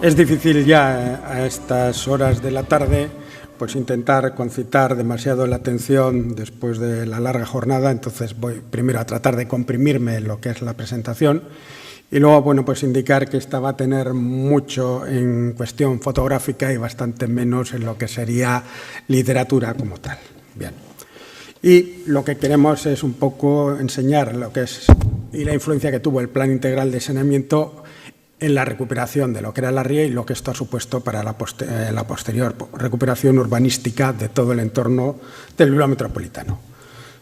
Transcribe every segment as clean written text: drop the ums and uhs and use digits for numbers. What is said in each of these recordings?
Es difícil ya a estas horas de la tarde pues intentar concitar demasiado la atención después de la larga jornada, entonces voy primero a tratar de comprimirme en lo que es la presentación y luego, bueno, pues indicar que esta va a tener mucho en cuestión fotográfica y bastante menos en lo que sería literatura como tal. Bien. Y lo que queremos es un poco enseñar lo que es y la influencia que tuvo el Plan Integral de Saneamiento en la recuperación de lo que era la ría y lo que esto ha supuesto para la posterior recuperación urbanística de todo el entorno del Bilbao metropolitano.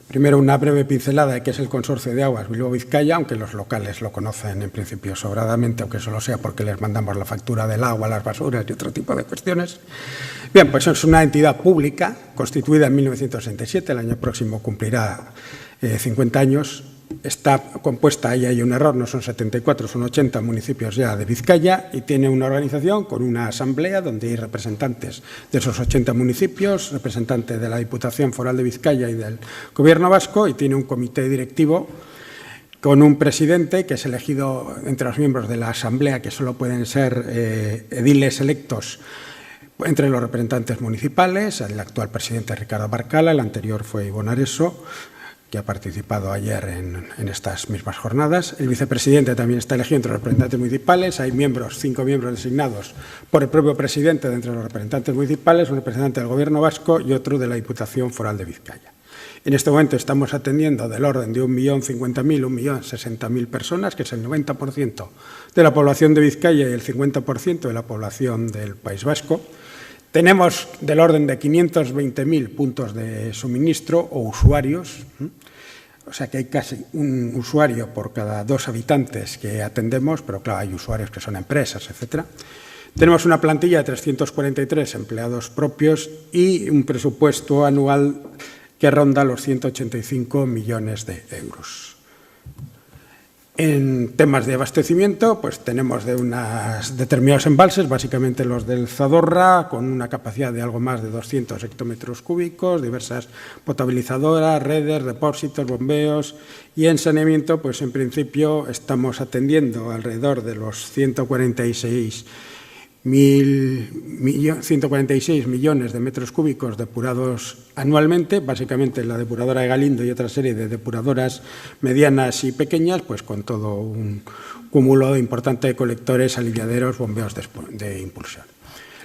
Primero, una breve pincelada de qué es el Consorcio de Aguas Bilbao-Vizcaya, aunque los locales lo conocen en principio sobradamente, aunque solo sea porque les mandamos la factura del agua, las basuras y otro tipo de cuestiones. Bien, pues es una entidad pública constituida en 1967, el año próximo cumplirá 50 años. Está compuesta, ahí hay un error, no son 74, son 80 municipios ya de Vizcaya y tiene una organización con una asamblea donde hay representantes de esos 80 municipios, representantes de la Diputación Foral de Vizcaya y del Gobierno vasco y tiene un comité directivo con un presidente que es elegido entre los miembros de la asamblea, que solo pueden ser ediles electos entre los representantes municipales, el actual presidente Ricardo Barcala, el anterior fue Ivonne Areso, que ha participado ayer en estas mismas jornadas. El vicepresidente también está elegido entre los representantes municipales. Hay 5 miembros designados por el propio presidente de entre los representantes municipales, un representante del Gobierno vasco y otro de la Diputación Foral de Vizcaya. En este momento estamos atendiendo del orden de 1.050.000, 1.060.000 personas, que es el 90% de la población de Vizcaya y el 50% de la población del País Vasco. Tenemos del orden de 520.000 puntos de suministro o usuarios, o sea que hay casi un usuario por cada 2 habitantes que atendemos, pero claro, hay usuarios que son empresas, etcétera. Tenemos una plantilla de 343 empleados propios y un presupuesto anual que ronda los 185 millones de euros. En temas de abastecimiento, pues tenemos de unos determinados embalses, básicamente los del Zadorra, con una capacidad de algo más de 200 hectómetros cúbicos, diversas potabilizadoras, redes, depósitos, bombeos, y en saneamiento, pues en principio estamos atendiendo alrededor de los 146 millones de metros cúbicos depurados anualmente, básicamente la depuradora de Galindo y otra serie de depuradoras medianas y pequeñas, pues con todo un cúmulo importante de colectores, aliviaderos, bombeos de impulsión.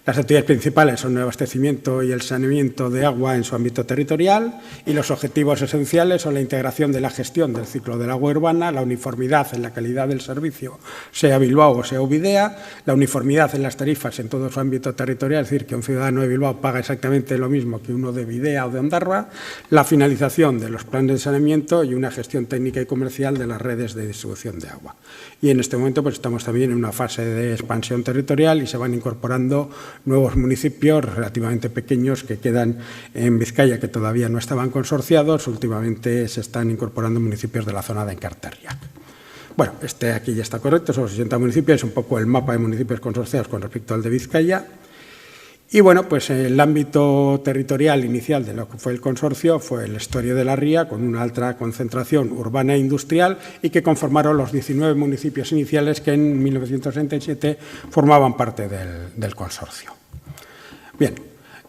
Las actividades principales son el abastecimiento y el saneamiento de agua en su ámbito territorial y los objetivos esenciales son la integración de la gestión del ciclo del agua urbana, la uniformidad en la calidad del servicio, sea Bilbao o sea Ubidea, la uniformidad en las tarifas en todo su ámbito territorial, es decir, que un ciudadano de Bilbao paga exactamente lo mismo que uno de Bidea o de Ondarroa, la finalización de los planes de saneamiento y una gestión técnica y comercial de las redes de distribución de agua. Y en este momento pues estamos también en una fase de expansión territorial y se van incorporando nuevos municipios relativamente pequeños que quedan en Vizcaya, que todavía no estaban consorciados. Últimamente se están incorporando municipios de la zona de Encarterriac. Bueno, aquí ya está correcto, son los 60 municipios, es un poco el mapa de municipios consorciados con respecto al de Vizcaya. Y bueno, pues el ámbito territorial inicial de lo que fue el consorcio fue el estuario de la Ría, con una alta concentración urbana e industrial y que conformaron los 19 municipios iniciales que en 1967 formaban parte del consorcio. Bien,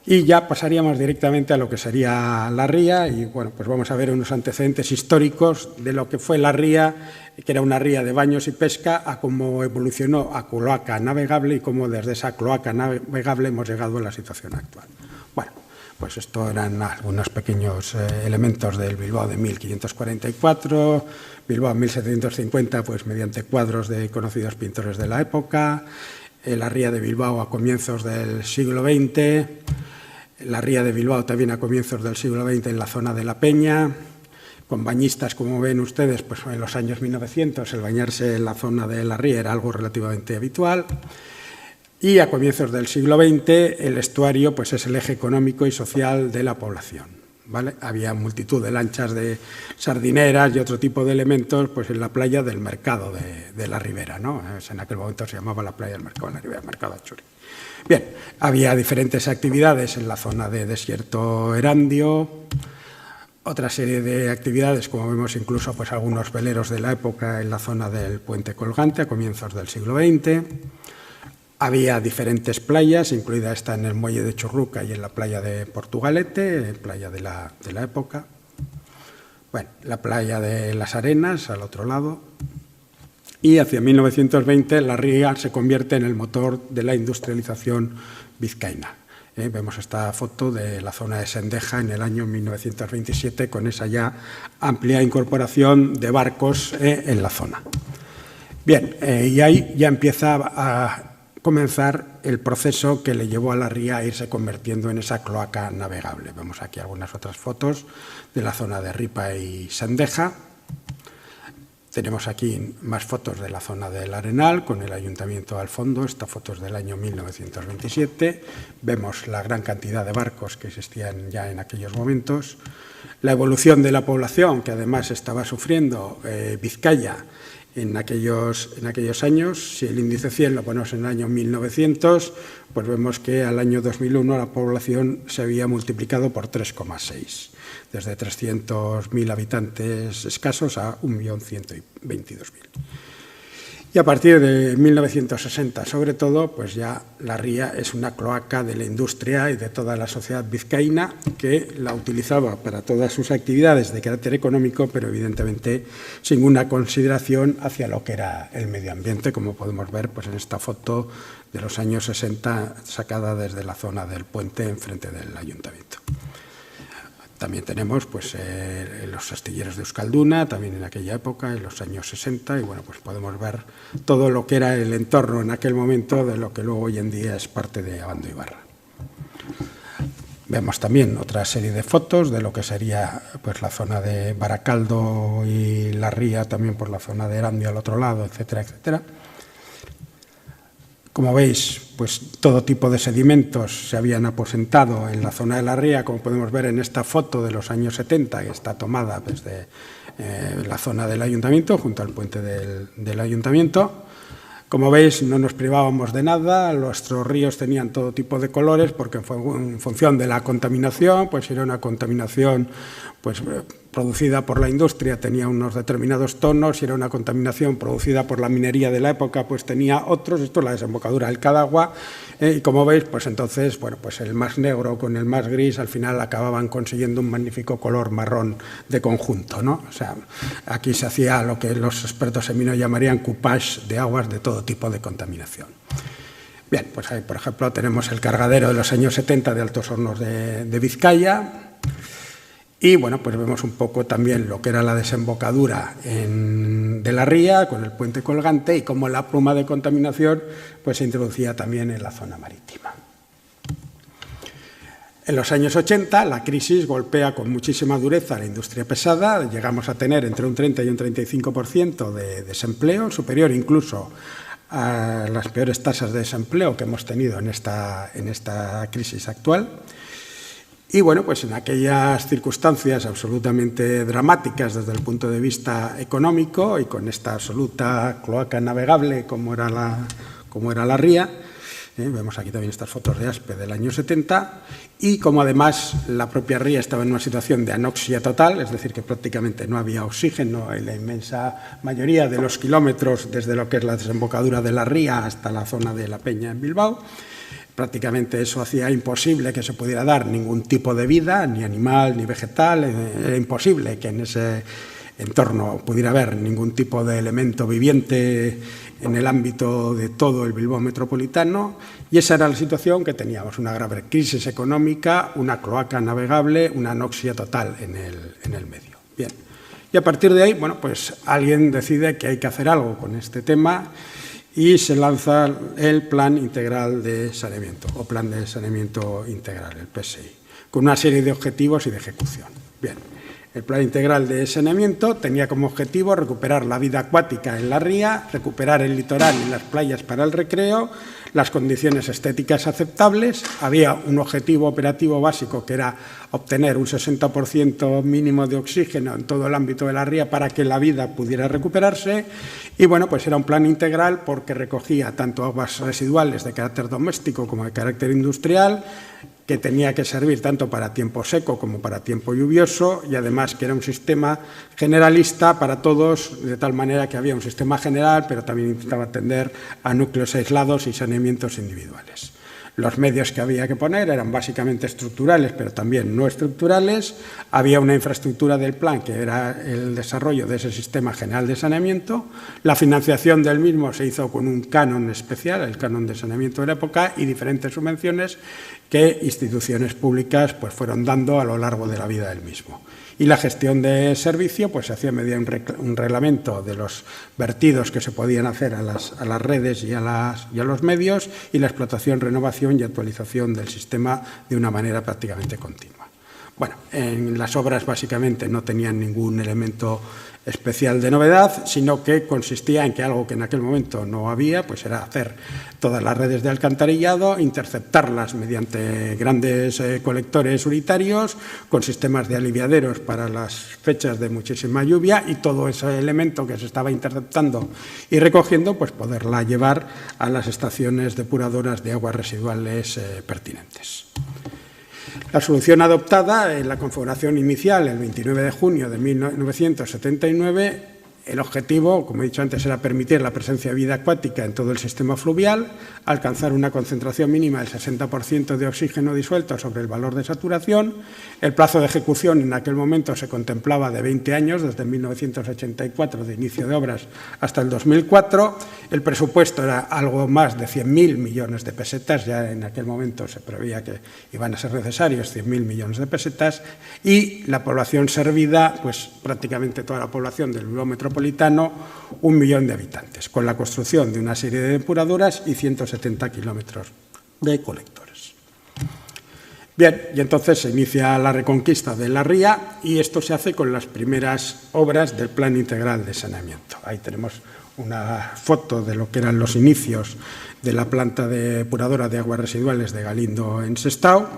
y ya pasaríamos directamente a lo que sería la ría y bueno, pues vamos a ver unos antecedentes históricos de lo que fue la ría, que era una ría de baños y pesca, a cómo evolucionó a cloaca navegable y cómo desde esa cloaca navegable hemos llegado a la situación actual. Bueno, pues esto eran algunos pequeños elementos del Bilbao de 1544, Bilbao 1750, pues mediante cuadros de conocidos pintores de la época, la ría de Bilbao a comienzos del siglo XX, la ría de Bilbao también a comienzos del siglo XX en la zona de la Peña, con bañistas, como ven ustedes, pues en los años 1900 el bañarse en la zona de la ría era algo relativamente habitual. Y a comienzos del siglo XX el estuario pues, es el eje económico y social de la población. ¿Vale? Había multitud de lanchas de sardineras y otro tipo de elementos pues, en la playa del mercado de la Ribera, ¿no? En aquel momento se llamaba la playa del mercado de la Ribera, mercado Achuri. Bien, había diferentes actividades en la zona de desierto Erandio, otra serie de actividades, como vemos incluso pues, algunos veleros de la época en la zona del puente colgante a comienzos del siglo XX, Había diferentes playas, incluida esta en el muelle de Churruca y en la playa de Portugalete, playa de la época. Bueno, la playa de Las Arenas, al otro lado. Y hacia 1920 la ría se convierte en el motor de la industrialización vizcaína. Vemos esta foto de la zona de Sendeja en el año 1927 con esa ya amplia incorporación de barcos en la zona. Bien, y ahí ya empieza a comenzar el proceso que le llevó a la ría a irse convirtiendo en esa cloaca navegable. Vemos aquí algunas otras fotos de la zona de Ripa y Sendeja. Tenemos aquí más fotos de la zona del Arenal, con el ayuntamiento al fondo. Esta foto es del año 1927. Vemos la gran cantidad de barcos que existían ya en aquellos momentos. La evolución de la población, que además estaba sufriendo Vizcaya en aquellos años. Si el índice 100 lo ponemos en el año 1900, pues vemos que al año 2001 la población se había multiplicado por 3,6. Desde 300.000 habitantes escasos a 1.122.000. Y a partir de 1960, sobre todo, pues ya la ría es una cloaca de la industria y de toda la sociedad vizcaína que la utilizaba para todas sus actividades de carácter económico, pero evidentemente sin una consideración hacia lo que era el medio ambiente, como podemos ver pues en esta foto de los años 60 sacada desde la zona del puente enfrente del ayuntamiento. También tenemos pues, los astilleros de Euskalduna, también en aquella época, en los años 60, y bueno, pues podemos ver todo lo que era el entorno en aquel momento de lo que luego hoy en día es parte de Abando y Barra. Vemos también otra serie de fotos de lo que sería pues, la zona de Baracaldo y la ría, también por la zona de Erandio al otro lado, etcétera, etcétera. Como veis, pues todo tipo de sedimentos se habían aposentado en la zona de la ría, como podemos ver en esta foto de los años 70, que está tomada desde la zona del ayuntamiento, junto al puente del ayuntamiento. Como veis, no nos privábamos de nada, nuestros ríos tenían todo tipo de colores, porque en función de la contaminación, pues si era una contaminación pues, producida por la industria tenía unos determinados tonos, si era una contaminación producida por la minería de la época, pues tenía otros. Esto es la desembocadura del Cadagua, y como veis, pues entonces, bueno, pues el más negro con el más gris, al final acababan consiguiendo un magnífico color marrón de conjunto, ¿no? O sea, aquí se hacía lo que los expertos en minas llamarían coupage de aguas de todo tipo de contaminación. Bien, pues ahí, por ejemplo, tenemos el cargadero de los años 70 de Altos Hornos de Vizcaya. Y bueno, pues vemos un poco también lo que era la desembocadura de la ría con el puente colgante y cómo la pluma de contaminación pues, se introducía también en la zona marítima. En los años 80 la crisis golpea con muchísima dureza a la industria pesada. Llegamos a tener entre un 30 y un 35% de desempleo, superior incluso a las peores tasas de desempleo que hemos tenido en esta crisis actual. Y bueno, pues en aquellas circunstancias absolutamente dramáticas desde el punto de vista económico y con esta absoluta cloaca navegable como era la ría, vemos aquí también estas fotos de Aspe del año 70, y como además la propia ría estaba en una situación de anoxia total, es decir, que prácticamente no había oxígeno en la inmensa mayoría de los kilómetros desde lo que es la desembocadura de la ría hasta la zona de La Peña en Bilbao. Prácticamente eso hacía imposible que se pudiera dar ningún tipo de vida, ni animal ni vegetal. Era imposible que en ese entorno pudiera haber ningún tipo de elemento viviente en el ámbito de todo el Bilbao metropolitano. Y esa era la situación que teníamos, una grave crisis económica, una cloaca navegable, una anoxia total en el medio. Bien. Y a partir de ahí, bueno, pues alguien decide que hay que hacer algo con este tema y se lanza el Plan Integral de Saneamiento, o Plan de Saneamiento Integral, el PSI, con una serie de objetivos y de ejecución. Bien, el Plan Integral de Saneamiento tenía como objetivo recuperar la vida acuática en la ría, recuperar el litoral y las playas para el recreo, las condiciones estéticas aceptables. Había un objetivo operativo básico que era obtener un 60% mínimo de oxígeno en todo el ámbito de la ría para que la vida pudiera recuperarse. Y bueno, pues era un plan integral porque recogía tanto aguas residuales de carácter doméstico como de carácter industrial, que tenía que servir tanto para tiempo seco como para tiempo lluvioso, y además que era un sistema generalista para todos, de tal manera que había un sistema general, pero también intentaba atender a núcleos aislados y saneamientos individuales. Los medios que había que poner eran básicamente estructurales, pero también no estructurales. Había una infraestructura del plan, que era el desarrollo de ese sistema general de saneamiento. La financiación del mismo se hizo con un canon especial, el canon de saneamiento de la época, y diferentes subvenciones que instituciones públicas pues, fueron dando a lo largo de la vida del mismo. Y la gestión de servicio pues, se hacía mediante un reglamento de los vertidos que se podían hacer a las redes y a los medios, y la explotación, renovación y actualización del sistema de una manera prácticamente continua. Bueno, en las obras básicamente no tenían ningún elemento especial de novedad, sino que consistía en que algo que en aquel momento no había, pues era hacer todas las redes de alcantarillado, interceptarlas mediante grandes colectores unitarios, con sistemas de aliviaderos para las fechas de muchísima lluvia, y todo ese elemento que se estaba interceptando y recogiendo, pues poderla llevar a las estaciones depuradoras de aguas residuales pertinentes. La solución adoptada en la configuración inicial, el 29 de junio de 1979, el objetivo, como he dicho antes, era permitir la presencia de vida acuática en todo el sistema fluvial, alcanzar una concentración mínima del 60% de oxígeno disuelto sobre el valor de saturación. El plazo de ejecución en aquel momento se contemplaba de 20 años, desde 1984, de inicio de obras, hasta el 2004. El presupuesto era algo más de 100.000 millones de pesetas, ya en aquel momento se preveía que iban a ser necesarios 100.000 millones de pesetas, y la población servida, pues prácticamente toda la población del Bilbao metropolitano, 1 millón de habitantes, con la construcción de una serie de depuradoras y 170 kilómetros de colectores. Bien, y entonces se inicia la reconquista de la ría, y esto se hace con las primeras obras del Plan Integral de Saneamiento. Ahí tenemos una foto de lo que eran los inicios de la planta depuradora de aguas residuales de Galindo en Sestao.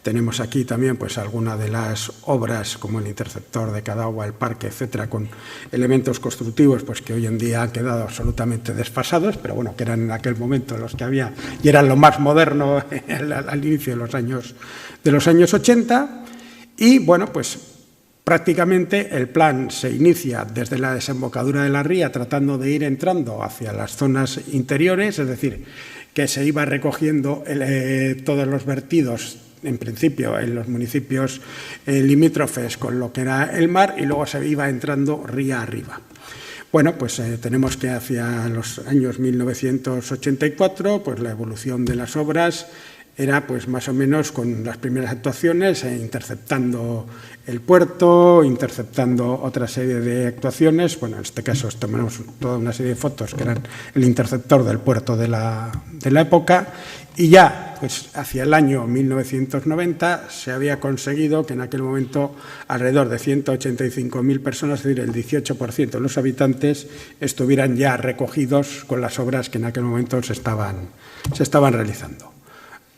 Tenemos aquí también pues, algunas de las obras, como el interceptor de Cadagua, el parque, etcétera, con elementos constructivos pues, que hoy en día han quedado absolutamente desfasados, pero bueno, que eran en aquel momento los que había y eran lo más moderno al inicio de los años 80. Y bueno, pues prácticamente el plan se inicia desde la desembocadura de la ría, tratando de ir entrando hacia las zonas interiores, es decir, que se iba recogiendo todos los vertidos, en principio en los municipios limítrofes con lo que era el mar, y luego se iba entrando ría arriba. Bueno, pues tenemos que hacia los años 1984, pues la evolución de las obras era pues más o menos con las primeras actuaciones, interceptando el puerto, interceptando otra serie de actuaciones. Bueno, en este caso tomamos toda una serie de fotos que eran el interceptor del puerto de la época, y ya pues hacia el año 1990 se había conseguido que en aquel momento alrededor de 185.000 personas, es decir, el 18% de los habitantes, estuvieran ya recogidos con las obras que en aquel momento se estaban realizando.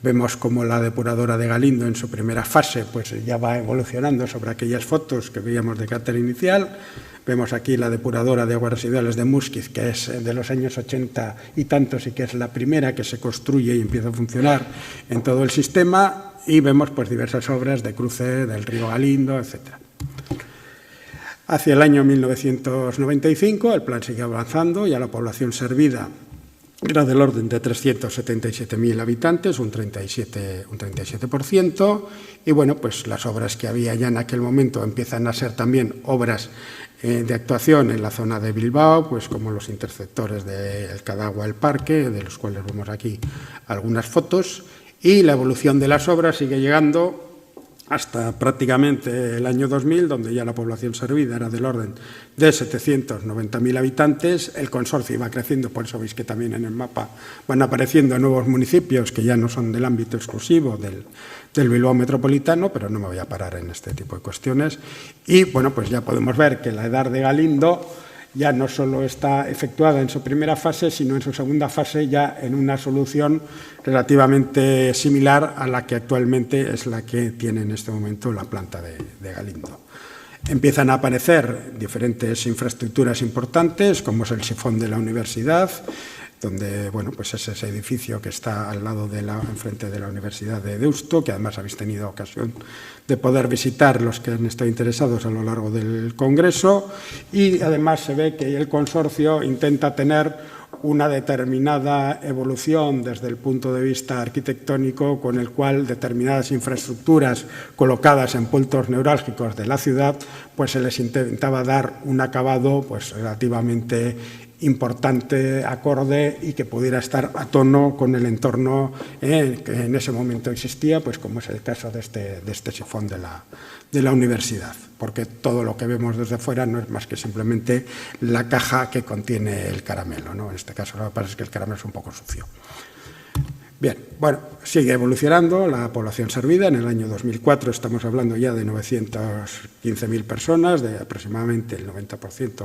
Vemos cómo la depuradora de Galindo en su primera fase pues ya va evolucionando sobre aquellas fotos que veíamos de carácter inicial. Vemos aquí la depuradora de aguas residuales de Musquiz, que es de los años 80 y tantos, y que es la primera que se construye y empieza a funcionar en todo el sistema. Y vemos pues diversas obras de cruce del río Galindo, etc. Hacia el año 1995 el plan sigue avanzando, y a la población servida era del orden de 377.000 habitantes, un 37%, y bueno, pues las obras que había ya en aquel momento empiezan a ser también obras de actuación en la zona de Bilbao, pues como los interceptores del Cadagua, el parque, de los cuales vemos aquí algunas fotos, y la evolución de las obras sigue llegando hasta prácticamente el año 2000, donde ya la población servida era del orden de 790.000 habitantes. El consorcio iba creciendo, por eso veis que también en el mapa van apareciendo nuevos municipios que ya no son del ámbito exclusivo del Bilbao metropolitano, pero no me voy a parar en este tipo de cuestiones. Y bueno, pues ya podemos ver que la edad de Galindo ya no solo está efectuada en su primera fase, sino en su segunda fase ya en una solución relativamente similar a la que actualmente es la que tiene en este momento la planta de Galindo. Empiezan a aparecer diferentes infraestructuras importantes, como es el sifón de la universidad, donde, bueno, pues es ese edificio que está al lado enfrente de la Universidad de Deusto, que además habéis tenido ocasión de poder visitar los que han estado interesados a lo largo del Congreso, y además se ve que el consorcio intenta tener una determinada evolución desde el punto de vista arquitectónico, con el cual determinadas infraestructuras colocadas en puntos neurálgicos de la ciudad, pues se les intentaba dar un acabado pues relativamente importante, acorde, y que pudiera estar a tono con el entorno que en ese momento existía, pues como es el caso de este sifón de la universidad, porque todo lo que vemos desde fuera no es más que simplemente la caja que contiene el caramelo, ¿no? En este caso lo que pasa es que el caramelo es un poco sucio. Bien, bueno, sigue evolucionando la población servida. En el año 2004 estamos hablando ya de 915.000 personas, de aproximadamente el 90%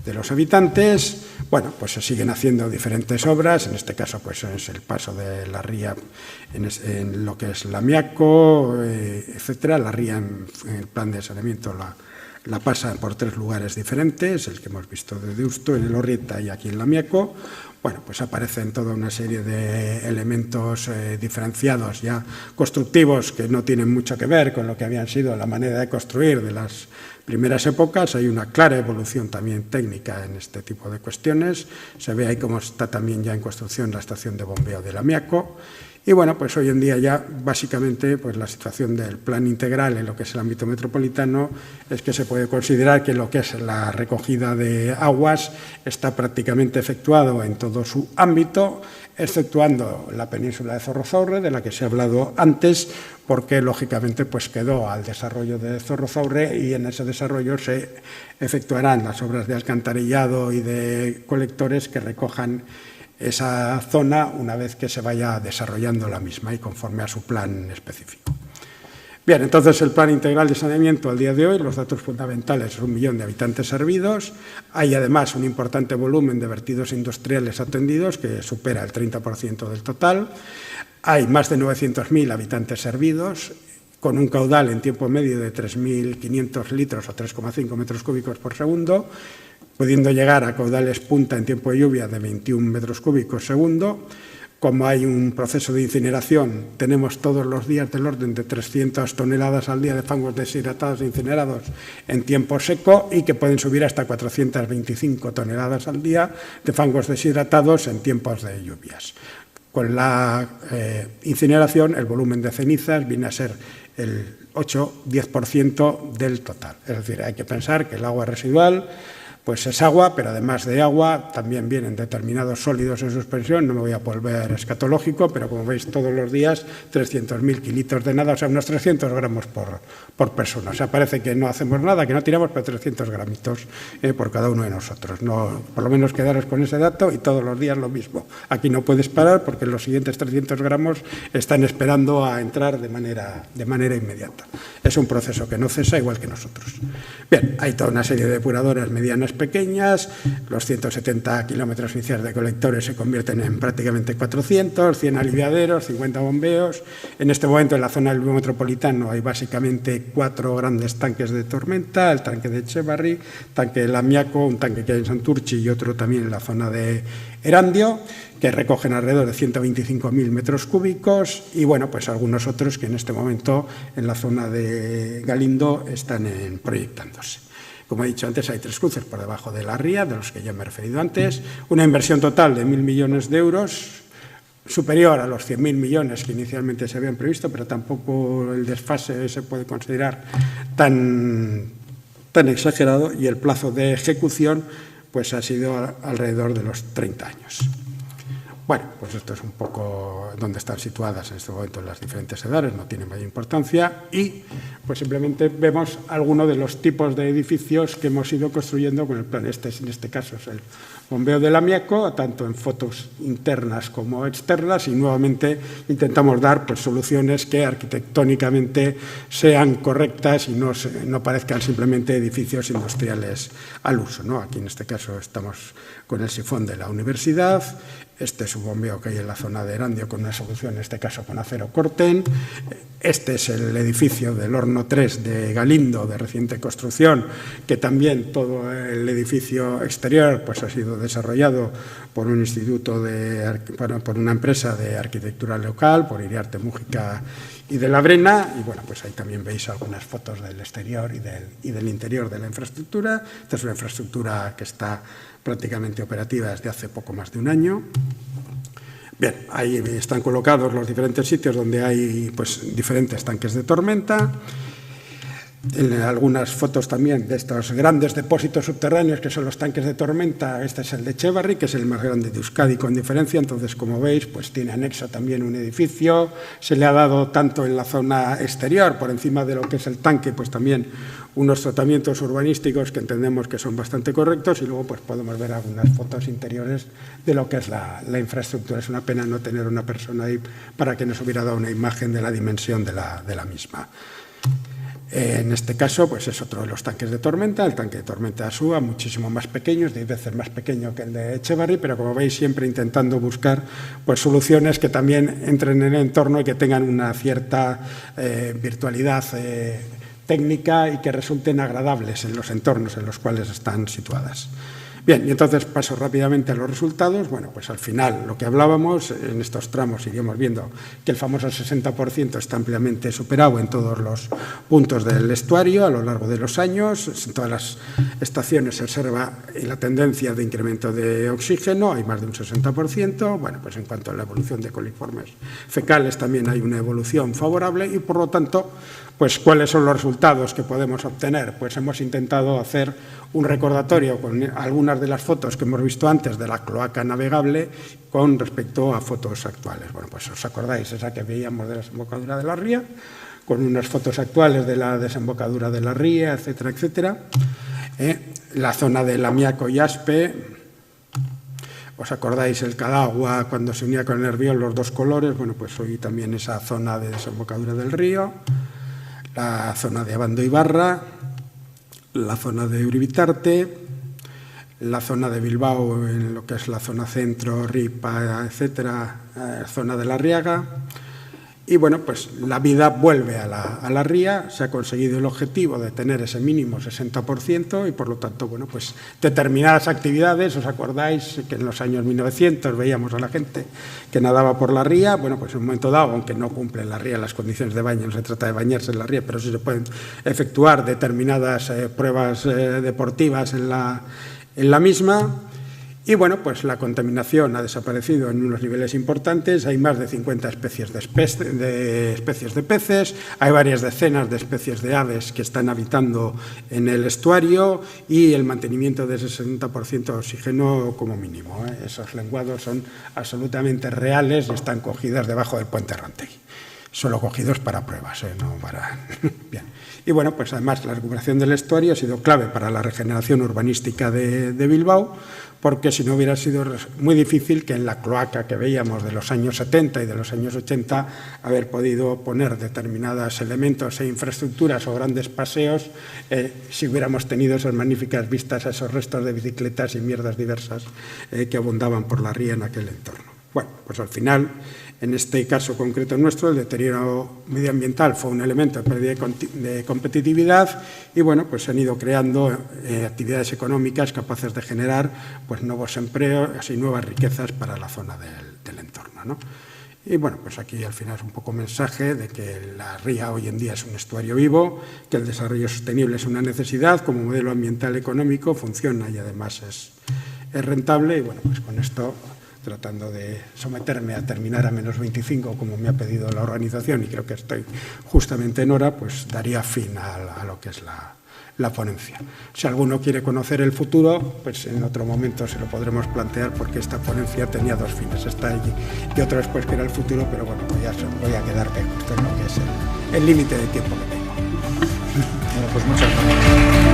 de los habitantes. Bueno, pues se siguen haciendo diferentes obras, en este caso pues es el paso de la ría en lo que es Lamiaco, etcétera. La ría en el plan de saneamiento la pasa por 3 lugares diferentes, el que hemos visto de Deusto, en el Orrieta y aquí en Lamiaco. Bueno, pues aparecen toda una serie de elementos diferenciados ya constructivos que no tienen mucho que ver con lo que habían sido la manera de construir de las primeras épocas. Hay una clara evolución también técnica en este tipo de cuestiones. Se ve ahí cómo está también ya en construcción la estación de bombeo de Lamiaco. Y bueno, pues hoy en día ya básicamente pues la situación del plan integral en lo que es el ámbito metropolitano es que se puede considerar que lo que es la recogida de aguas está prácticamente efectuado en todo su ámbito, exceptuando la península de Zorrozaurre, de la que se ha hablado antes, porque lógicamente pues quedó al desarrollo de Zorrozaurre, y en ese desarrollo se efectuarán las obras de alcantarillado y de colectores que recojan esa zona una vez que se vaya desarrollando la misma y conforme a su plan específico. Bien, entonces el plan integral de saneamiento al día de hoy, los datos fundamentales son 1 millón de habitantes servidos. Hay además un importante volumen de vertidos industriales atendidos que supera el 30% del total. Hay más de 900.000 habitantes servidos, con un caudal en tiempo medio de 3.500 litros o 3,5 metros cúbicos por segundo, pudiendo llegar a caudales punta en tiempo de lluvia de 21 metros cúbicos segundo. Como hay un proceso de incineración, tenemos todos los días del orden de 300 toneladas al día de fangos deshidratados e incinerados en tiempo seco, y que pueden subir hasta 425 toneladas al día de fangos deshidratados en tiempos de lluvias. Con la incineración, el volumen de cenizas viene a ser el 8-10% del total. Es decir, hay que pensar que el agua residual pues es agua, pero además de agua también vienen determinados sólidos en suspensión. No me voy a volver escatológico, pero como veis todos los días 300.000 kilitos de nada, o sea, unos 300 gramos por persona. O sea, parece que no hacemos nada, que no tiramos, pero 300 gramitos por cada uno de nosotros. No, por lo menos quedaros con ese dato, y todos los días lo mismo. Aquí no puedes parar porque los siguientes 300 gramos están esperando a entrar de manera inmediata. Es un proceso que no cesa, igual que nosotros. Bien, hay toda una serie de depuradoras medianas pequeñas. Los 170 kilómetros iniciales de colectores se convierten en prácticamente 400, 100 aliviaderos, 50 bombeos. En este momento en la zona del metropolitano hay básicamente 4 grandes tanques de tormenta: el tanque de Echevarri, tanque de Lamiaco, un tanque que hay en Santurchi y otro también en la zona de Erandio, que recogen alrededor de 125.000 metros cúbicos, y bueno, pues algunos otros que en este momento en la zona de Galindo están proyectándose. Como he dicho antes, hay 3 cruces por debajo de la ría, de los que ya me he referido antes, una inversión total de 1.000 millones de euros, superior a los 100.000 millones que inicialmente se habían previsto, pero tampoco el desfase se puede considerar tan exagerado, y el plazo de ejecución pues ha sido alrededor de los 30 años. Bueno, pues esto es un poco donde están situadas en este momento las diferentes edades, no tiene mayor importancia, y pues simplemente vemos algunos de los tipos de edificios que hemos ido construyendo con el plan. En este caso es el bombeo de Lamiaco, tanto en fotos internas como externas, y nuevamente intentamos dar pues soluciones que arquitectónicamente sean correctas y no parezcan simplemente edificios industriales al uso, ¿no? Aquí en este caso estamos con el sifón de la universidad. Este es subbombeo que hay en la zona de Erandio con una solución, en este caso con acero Corten. Este es el edificio del Horno 3 de Galindo, de reciente construcción, que también todo el edificio exterior pues, ha sido desarrollado por un instituto, por una empresa de arquitectura local, por Iriarte Mújica y de la Brena, y bueno, pues ahí también veis algunas fotos del exterior y del interior de la infraestructura. Esta es una infraestructura que está prácticamente operativa desde hace poco más de un año. Bien, ahí están colocados los diferentes sitios donde hay pues, diferentes tanques de tormenta. En algunas fotos también de estos grandes depósitos subterráneos que son los tanques de tormenta. Este es el de Echevarri, que es el más grande de Euskadi con diferencia. Entonces, como veis, pues tiene anexo también un edificio. Se le ha dado tanto en la zona exterior, por encima de lo que es el tanque, pues también unos tratamientos urbanísticos que entendemos que son bastante correctos, y luego pues podemos ver algunas fotos interiores de lo que es la infraestructura. Es una pena no tener una persona ahí para que nos hubiera dado una imagen de la dimensión de la misma. En este caso, pues es otro de los tanques de tormenta, el tanque de tormenta de Asúa, muchísimo más pequeño, 10 veces más pequeño que el de Echevarri, pero como veis siempre intentando buscar pues, soluciones que también entren en el entorno y que tengan una cierta virtualidad técnica y que resulten agradables en los entornos en los cuales están situadas. Bien, y entonces paso rápidamente a los resultados. Bueno, pues al final, lo que hablábamos, en estos tramos iremos viendo que el famoso 60% está ampliamente superado en todos los puntos del estuario a lo largo de los años. En todas las estaciones se observa la tendencia de incremento de oxígeno, hay más de un 60%. Bueno, pues en cuanto a la evolución de coliformes fecales también hay una evolución favorable y, por lo tanto, pues ¿cuáles son los resultados que podemos obtener? Pues hemos intentado hacer un recordatorio con algunas de las fotos que hemos visto antes de la cloaca navegable con respecto a fotos actuales. Bueno, pues os acordáis esa que veíamos de la desembocadura de la ría, con unas fotos actuales de la desembocadura de la ría, etcétera, etcétera. La zona del Amiaco y Aspe, ¿os acordáis el Cadagua cuando se unía con el Nervión, los dos colores? Bueno, pues hoy también esa zona de desembocadura del río. La zona de Abando y Barra, la zona de Uribitarte, la zona de Bilbao, en lo que es la zona centro, Ripa, etcétera, zona de la Riaga. Y bueno, pues la vida vuelve a la ría, se ha conseguido el objetivo de tener ese mínimo 60% y por lo tanto, bueno, pues determinadas actividades, ¿os acordáis que en los años 1900 veíamos a la gente que nadaba por la ría? Bueno, pues en un momento dado, aunque no cumple la ría las condiciones de baño, no se trata de bañarse en la ría, pero sí se pueden efectuar determinadas pruebas deportivas en la misma. Y bueno, pues la contaminación ha desaparecido en unos niveles importantes, hay más de 50 especies de peces, hay varias decenas de especies de aves que están habitando en el estuario y el mantenimiento de ese 60% de oxígeno como mínimo. Esos lenguados son absolutamente reales y están cogidas debajo del puente Rantegui. Solo cogidos para pruebas, no para... Bien. Y bueno, pues además la recuperación del estuario ha sido clave para la regeneración urbanística de Bilbao, porque si no hubiera sido muy difícil que en la cloaca que veíamos de los años 70 y de los años 80 haber podido poner determinados elementos e infraestructuras o grandes paseos si hubiéramos tenido esas magníficas vistas a esos restos de bicicletas y mierdas diversas que abundaban por la ría en aquel entorno. Bueno, pues al final, en este caso concreto nuestro, el deterioro medioambiental fue un elemento de pérdida de competitividad y bueno, pues se han ido creando actividades económicas capaces de generar pues nuevos empleos y nuevas riquezas para la zona del entorno, ¿no? Y bueno, pues aquí al final es un poco mensaje de que la ría hoy en día es un estuario vivo, que el desarrollo sostenible es una necesidad, como modelo ambiental económico funciona y además es rentable y bueno, pues con esto, tratando de someterme a terminar a menos 25, como me ha pedido la organización, y creo que estoy justamente en hora, pues daría fin a lo que es la ponencia. Si alguno quiere conocer el futuro, pues en otro momento se lo podremos plantear, porque esta ponencia tenía dos fines, esta y otro después que era el futuro, pero bueno, pues ya voy a quedarme justo en lo que es el límite de tiempo que tengo. Bueno, pues muchas gracias.